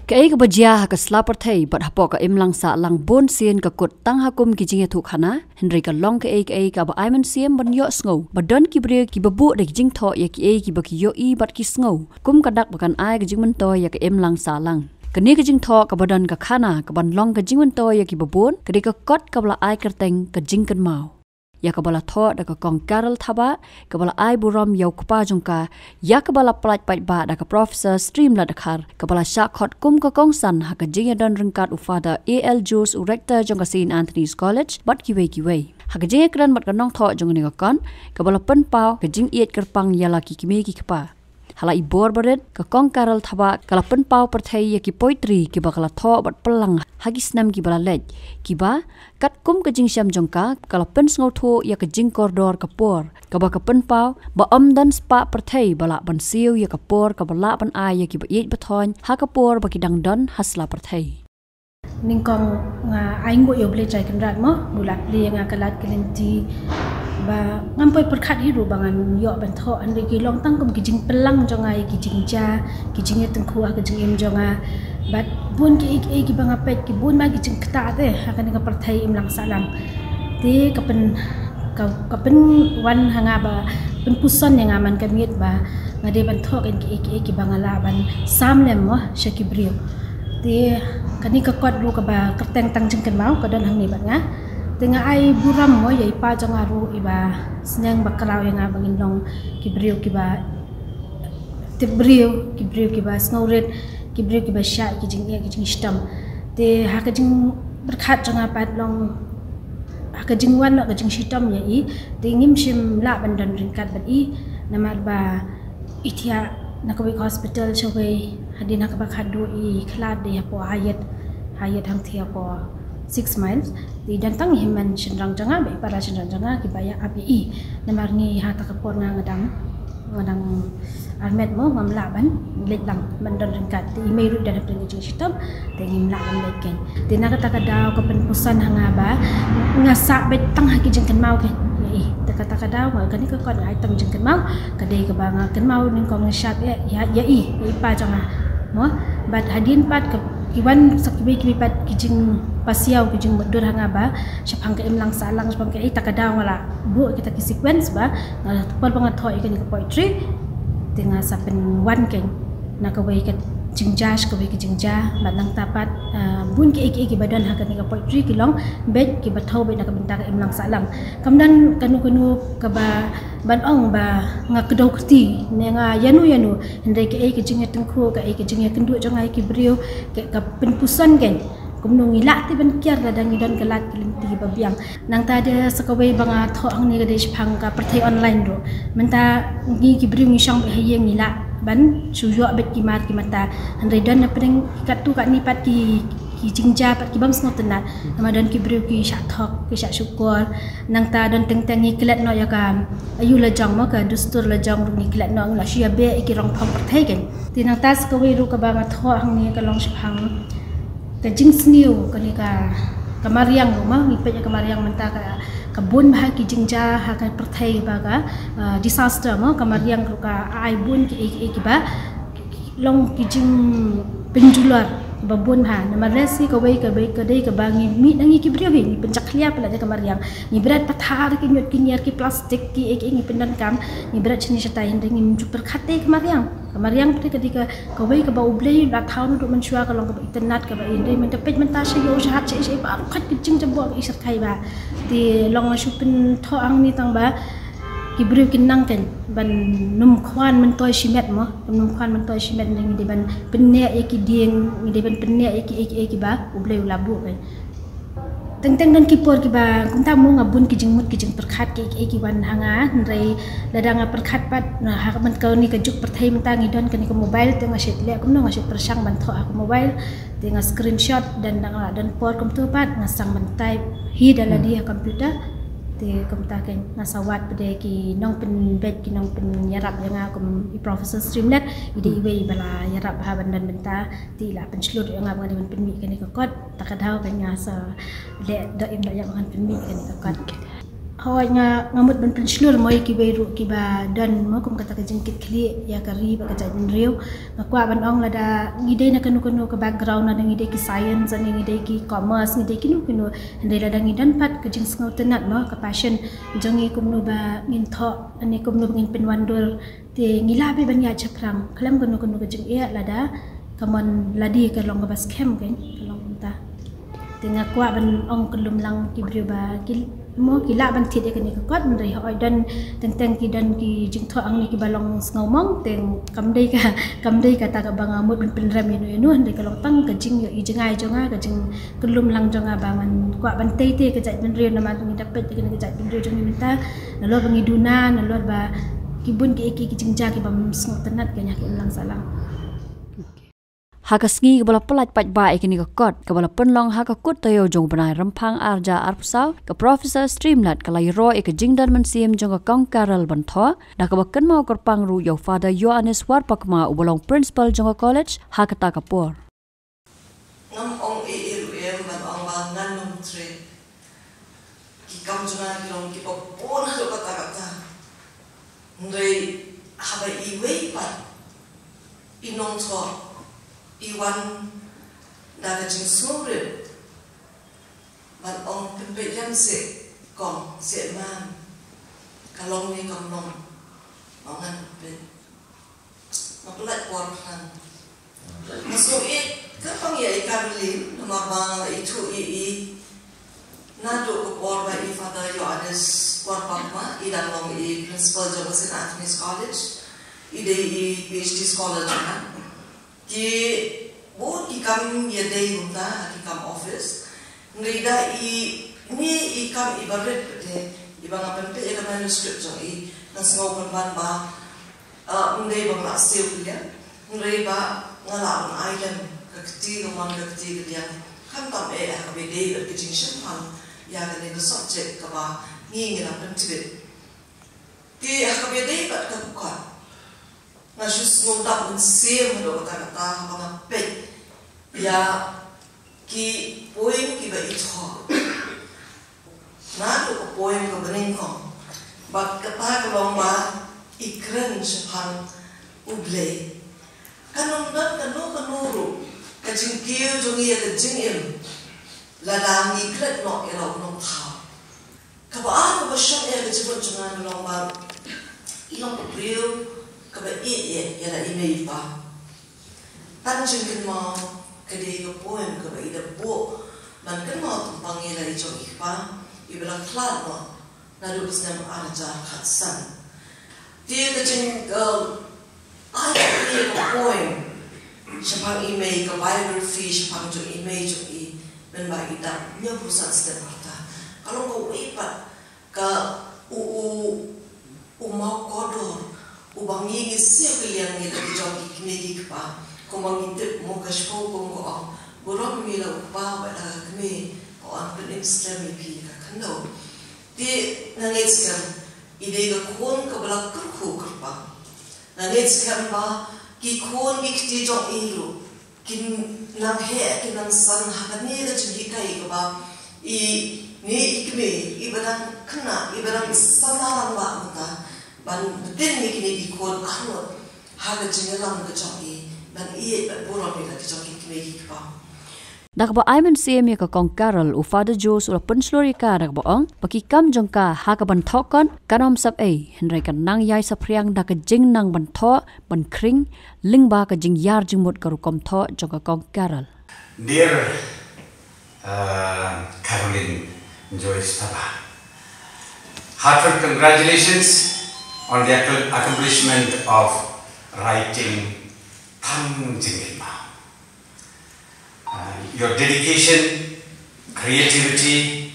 Kay kabajia ka slapertay bat hapo ka imlang sa lang bon sien ka kut tang hakum ki jing thu khana Henry ka long ka ka ba aiman siem ban yo sngo badon ki bre ki babu de jing tho ya ki ki ba ki yo I bat ki sngo kum ka dak bakan ai ka jing man to ya ka imlang sa lang kani ka jing tho ka badon ka khana ka ban long ka jing man to ya ki babun ka de ka kot ka bla ai kerteng ka jing kan mau ya kabala tho da ka kong Carol thaba kabala ai buram yau kpa jongka ya kabala plat pai ba da ka professor stream la dakhar kabala sha khot kum ka kong san ha ka jinga don ringkat ufada AL Jules rector jongka St Anthony's College bat kiwe ha ka jinga kran bat ka nong tho jong ni ka kon kabala pen pau ka jing iet kerpang ya la ki kimi ki kpa hala ibor baret ka kong Carol thaba kala pen pau perthai ya ki poetry ki bakala tho bat pelang hagis nam ki bala lej ki ba kat kum ka jing syam jongka kala pen sngo tho ya ka jing koridor ka por ka ba ka pen pau ba dan spa perthai bala ban siu ya ka por ka bala ban ai ya ki ba yet bathon ha ka por ba ki dang don hasla perthai ningkong nga aingo yo ble chai kan rat mo bulat le nga kalat kelenti ba ngampoi perkhat hiru bangan yo ban tho an ki long tang kum ki jing pelang jongai ki jing ja ki jing e tengku ka jing em jonga bat bun ki ki banga pet ki bun ma ki jing kta te akan ka perthai im lang salang te ka pen wan hanga ba pen puson yang aman ka miet ba ngade ban tho kan ki bangala ban samlem mo shaki brio te kani ka kot ru ka ba kerteng tang jing kan mau ka don hang ni bat nga tengah ai buram mo yai pa janga ru iba senyang bakrau yang abangin long ki brio ki ba ki ba snowred ki brio ki ba sha ki jing stam te ha ka jing berkhat janga pat long ha ka jing wan ka jing stam yai te ngim shim la bandan ringkat bat I namar ba itia nakawik hospital chobai hadin ha ka ba khadu I khlad de po hayat hang thia po 6 miles di dantang himan chenrang janga be para chenrang janga ki baya API namar ni ha ta kapor ngadang armet mo ngamla ban lek lang mandon ringkat ti mai ru dan pring jing sistem te ngimla ban leken ti na kata kada ko pen pusan hanga ba ngasa bet tang ha ki jeng kan mau ke te kata kada ma kan ni ko kon ai tang jeng kan mau kadai ke banga kan mau ning ko ngasat ya pa janga mo bat hadin pat ke iwan sakibi pat kijing pasiau kijing modur hanga ba syapang ke imlang salang syapang ke takada wala bu kita ki sequence ba tupal banget thoi ke ni poetry tinga sapen wan ken nak wei ke jingjas ke wei ke jingja batang tapat bun ke iki badan ha ke ni poetry ki long bet ki bathau be nak bentar imlang salang kamdan kanu ke ba ban ong ba nga kedau keti nga yanu ndai ke jinga tengku ke jinga kendu jongai ki brio ke penpusan ken kumnung ila ti ban kiar da ngidon kelat kelinti babiang nang ta ada sakawai banga tho ang ni gade phang ka perthai online do menta ngi ki brio ngi sang be hayeng ila ban suyo bet ki mat ki mata andai don na pring kat tu kat ni pat ki jingja pat ki bam snot tenat ramadan ki brio ki syak thok ki syak syukur nang ta don teng ni kelat no ya ka ayu la jang ma ka dustur la jang ni kelat no la sia be ki rong phang perthai ken ti nang ta sakawai ru ka banga tho ang ni ka long phang ka jing sniu ka ni ka kamariang rumah ni pe kamariang menta ka bun bah ki jingja ha ka perthai ba ka disaster mo kamariang ka ai bun ki ba long ki jing penjular babun ha namaresi ka wei ka dei ka bangi mi nangi ki brio ni pencak lia pala de kamariang ni berat pathar ki nyot ki niar ki plastik ki ni pendan kam ni berat chini setai hende ni super khate kamariang pe ketika ka wei ka ba ublei la thaun do menchua ka long ka internet ka ba inde men tepet men ta se yo jahat se ba khat ki jing jabo ki sat khai ba ti long ma supin tho ang ni tang ba ki brio ki nang ken ban num khwan men toy simet mo num khwan men toy simet ni de ban penne ki dieng ni de ban penne ki ba ublei labu kan teng don ki por ki ba kum ta mo ngabun ki jing mut ki jing perkhat ki wan hanga ndrei ladang perkhat pat na ha man ka ni ka juk perthai men ta ngi don ka ni ko mobile te ngasit le kum no ngasit persang ban tho aku mobile te nga screenshot dan por kum tu pat ngasang ban type hi dala dia komputer te kumta ken nasawat pede ki nong pen bet ki nong pen yarap yang akum I professor streamnet ide iwe bala yarap ha bandan benta ti la pen slot yang ngam ngade pen mi ken ko kot takadau ken ngasa le do im yang ngan pen mi ken ko kot hawanya ngamut ben penslur moi ki beru ki ba dan mo kum kata ka jengkit kli ya kari ba ka jin riu ngakwa ban ong lada ngide na kanu ke background na ngide ki science ani ngide ki commerce ngide ki nu ndai lada ngidan pat ka jing sngau tenat mo ka passion jongi kum nu ba ngin tho ani kum nu ngin penwandur te ngila be ban ya chakrang klam kanu ka jing ya lada kaman ladi ka long ka bas kem kan long ta te ngakwa ban ong kelum lang ki bri ba ki mo kila ban thit ekani ka kot ndai hoi dan teng ki dan ki jing tho ang ni ki balong ngau mong teng kamdei ka ta ka banga mut bin ram inu ndai ka long tang ka jing yo i jengai jonga ka jing kelum lang jonga bangan kwa ban te ka jat bin riu na ma ngi dapet ka ngi jat bin riu jong minta na lo bangi duna na lo ba kibun ki ki jing ja ki bam sngot tenat ka nya ki lang salang Hakasngi kabala pelat pat ba ikini ka kot kabala penlong hakakut tayo jong banai rempang arja arpsau ka Professor Streamlat kalai ro ik jingdan mensim jong ka kong Karel bantho da ka bakan mau korpang ru yo Father Yohanes Warpakma ubolong principal jong ka college hakata kapor nam ong e ban ong ban nan num tre ki kam jona ki long ki pon ha lo kata ndai haba I wei pa inong tho Iwan naga jing sumre ban ong pepe jam se kong se man kalong ni kong nong mangan pe mapelat por kan masuk kapang ya ikarlin nama bang itu nado ko por ba Father Yohanes Warpakma idang long principal jong St. Anthony's College ide PhD scholar jong ki bo ki kam ye dei unta ki kam office ngrida ni kam ibaret te ibang apan pe ila manuscript jo nas ngau ban ba ngrei bang la stil ya ngrei ba ngala on island kakti ngam kakti dia kan tam ha be dei ki jing shan pan ya ga ne subject ka ba ngi ngira pan tibet ti ha be dei ba ka ko na just ngundap mensim do kata mga pet ya ki poem ki ba ito na do poem ko ganing ko bak kata ko ba ikren japan uble kanon dan kanuru kajingkiu jongi ka jingim ladang ikret no elo no tha ka ba ko ba shon ka jibon jongan no ba ilong real kaba ya la email pa tanjung kin mo kade ko poem kaba ida bo man kan mo tumpang ila ijo ipa ibala klat mo na rubus nam arja khatsan dia ka jing ai ko poem shapang email ka biography shapang jo email jo ben ba ida nya busan step marta kalau ko ipa ka mau kodor ubang yigi sekalian ni lagi jom ikmegi pa komang intip mo kashpo ko borom mi la pa ba la kme ko an pen extreme pi ka kando ti nangetskan ide ga kon ka bala kurku kurpa nangetskan ba ki kon mi kti jom ilu kin nang he kin nang san ha ni ga chi kai ko ba ni ikme ibadan kana ibadan samaran ba mata ban betin ni kini ikon ahlo haga jingalang ke joki ban borom ni ke joki kini pa Dakba Iman CM ka kong Karel u Father Jos ula penslori ka dakba ong pakikam jongka haka ban thokon kanom sap henrai kan nang yai sapriang dak jing nang ban tho ban kring lingba ka jing yar jing mut karu kom tho jongka kong Karel Dear Caroline Joyce Taba, heartfelt congratulations on the accomplishment of writing Tham Jingilma. Your dedication, creativity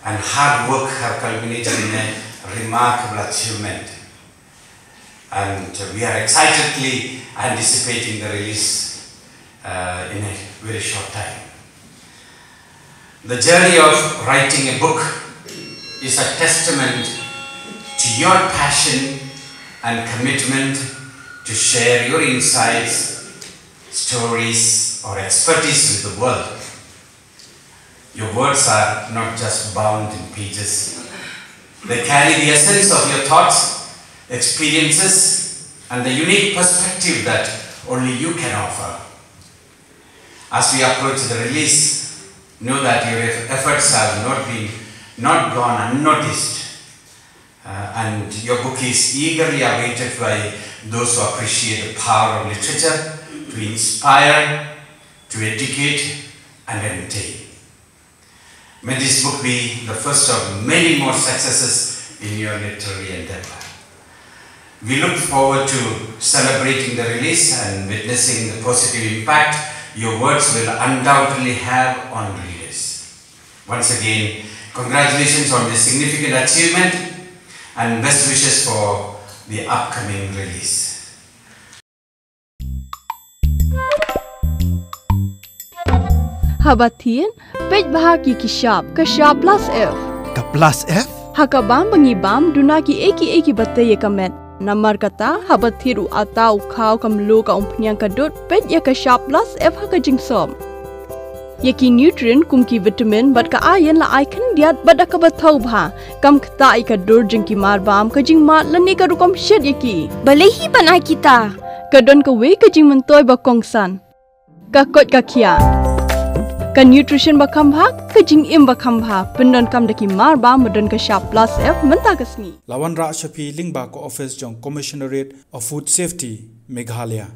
and hard work have culminated in a remarkable achievement, and we are excitedly anticipating the release in a very short time. The journey of writing a book is a testament to your passion and commitment to share your insights, stories, or expertise with the world. Your words are not just bound in pages, They carry the essence of your thoughts, experiences, and the unique perspective that only you can offer. As we approach the release, know that your efforts have not gone unnoticed. And your book is eagerly awaited by those who appreciate the power of literature to inspire, to educate, and entertain. May this book be the first of many more successes in your literary endeavor. We look forward to celebrating the release and witnessing the positive impact your words will undoubtedly have on readers. Once again, congratulations on this significant achievement and best wishes for the upcoming release. Habatin, page bahagi kishap, kashap plus F. Ka plus F? Hakabam bangibam dunaki eki bataya kamet. Namar kata habathiru atau kau kamlu ka umpnyang kadut page ya kashap plus F hakajing som. Yaki nutrient kumki vitamin bat ka ayan la icon diat bat ka bathau bha kam kta ika dur jingki mar bam ka jing mat lani ka rukom shed yaki balehi banai kita kadon ka we ka jing mentoy ba kongsan ka kot ka kia ka nutrition ba kam bha ka jing im ba kam bha pendon kam daki mar bam modon ka sharp plus F menta kasni Lawan Ra Shafi Lingba ko office jong Commissionerate of Food Safety Meghalaya.